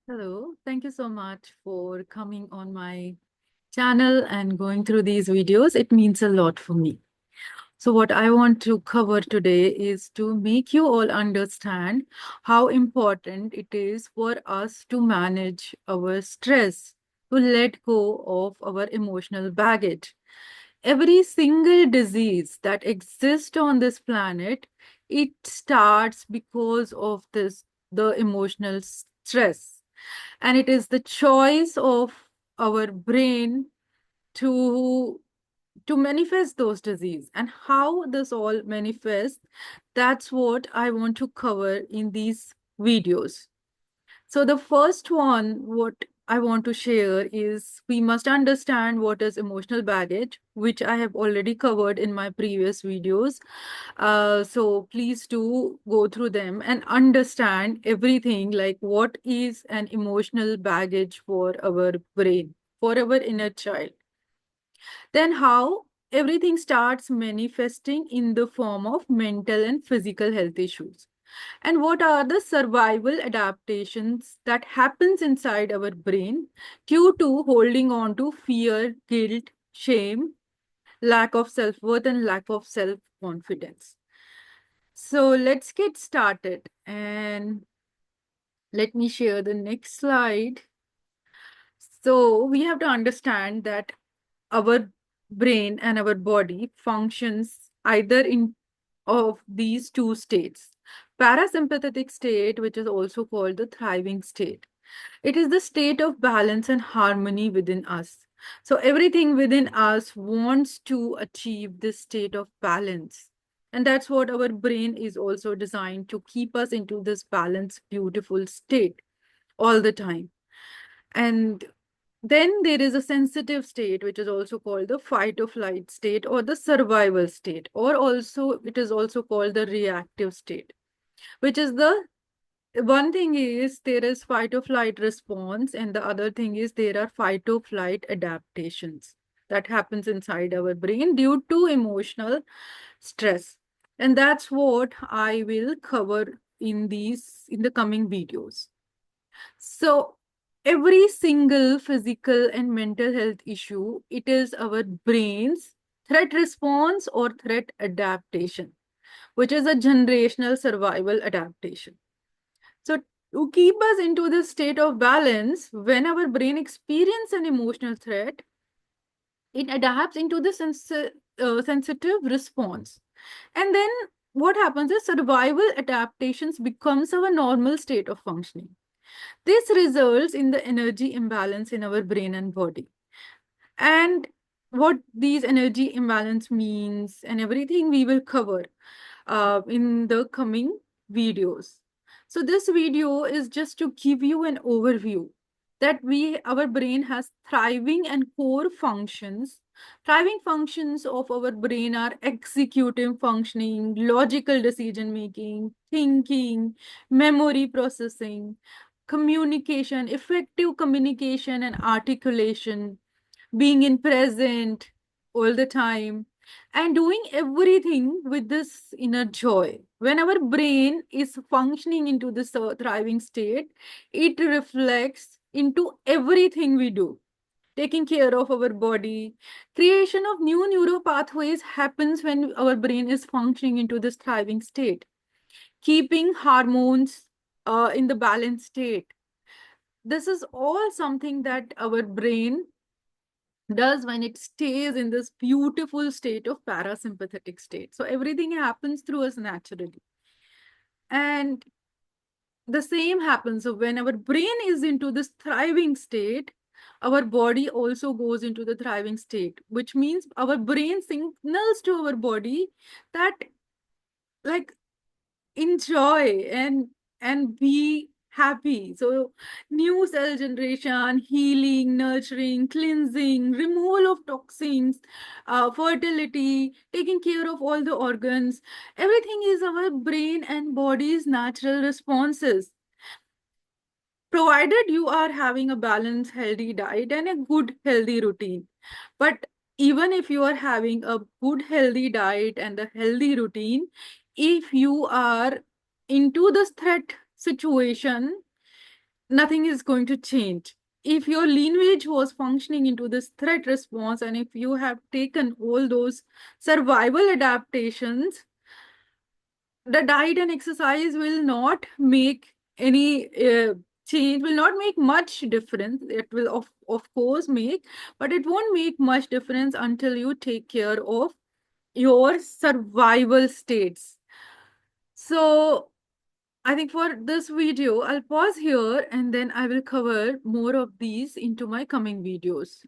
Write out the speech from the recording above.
Hello, thank you so much for coming on my channel and going through these videos. It means a lot for me. So, what I want to cover today is to make you all understand how important it is for us to manage our stress, to let go of our emotional baggage. Every single disease that exists on this planet, it starts because of the emotional stress, and it is the choice of our brain to manifest those disease and how this all manifests. That's what I want to cover in these videos. So the first one, what I want to share is we must understand what is emotional baggage, which I have already covered in my previous videos. So please do go through them and understand everything, like what is an emotional baggage for our brain, for our inner child. Then how everything starts manifesting in the form of mental and physical health issues, and what are the survival adaptations that happens inside our brain due to holding on to fear, guilt, shame, lack of self-worth, and lack of self-confidence. So let's get started, and let me share the next slide. So we have to understand that our brain and our body functions either in of these two states. Parasympathetic state, which is also called the thriving state. It is the state of balance and harmony within us. So everything within us wants to achieve this state of balance. And that's what our brain is also designed to keep us into this balanced, beautiful state all the time. And then there is a sensitive state, which is also called the fight or flight state or the survival state, or also it is also called the reactive state, which is the one thing is there is fight or flight response, and the other thing is there are fight or flight adaptations that happens inside our brain due to emotional stress. And that's what I will cover in the coming videos. So every single physical and mental health issue, it is our brain's threat response or threat adaptation, which is a generational survival adaptation. So to keep us into this state of balance, when our brain experiences an emotional threat, it adapts into the sensitive response. And then what happens is survival adaptations becomes our normal state of functioning. This results in the energy imbalance in our brain and body. And what these energy imbalance means and everything we will cover in the coming videos. So this video is just to give you an overview that our brain has thriving and core functions. Thriving functions of our brain are executive functioning, logical decision making, thinking, memory processing, communication, effective communication and articulation, being in present all the time, and doing everything with this inner joy. When our brain is functioning into this thriving state, it reflects into everything we do. Taking care of our body, creation of new neural pathways happens when our brain is functioning into this thriving state. Keeping hormones in the balanced state. This is all something that our brain does when it stays in this beautiful state of parasympathetic state. So everything happens through us naturally. And the same happens. So when our brain is into this thriving state, our body also goes into the thriving state, which means our brain signals to our body that, like, enjoy and be happy. So new cell generation, healing, nurturing, cleansing, removal of toxins, fertility, taking care of all the organs, everything is our brain and body's natural responses, provided you are having a balanced healthy diet and a good healthy routine. But even if you are having a good healthy diet and a healthy routine, if you are into this threat situation, nothing is going to change. If your lineage was functioning into this threat response, and if you have taken all those survival adaptations, the diet and exercise will not make any change, will not make much difference. It will of course make, but it won't make much difference until you take care of your survival states. So I think for this video, I'll pause here and then I will cover more of these into my coming videos.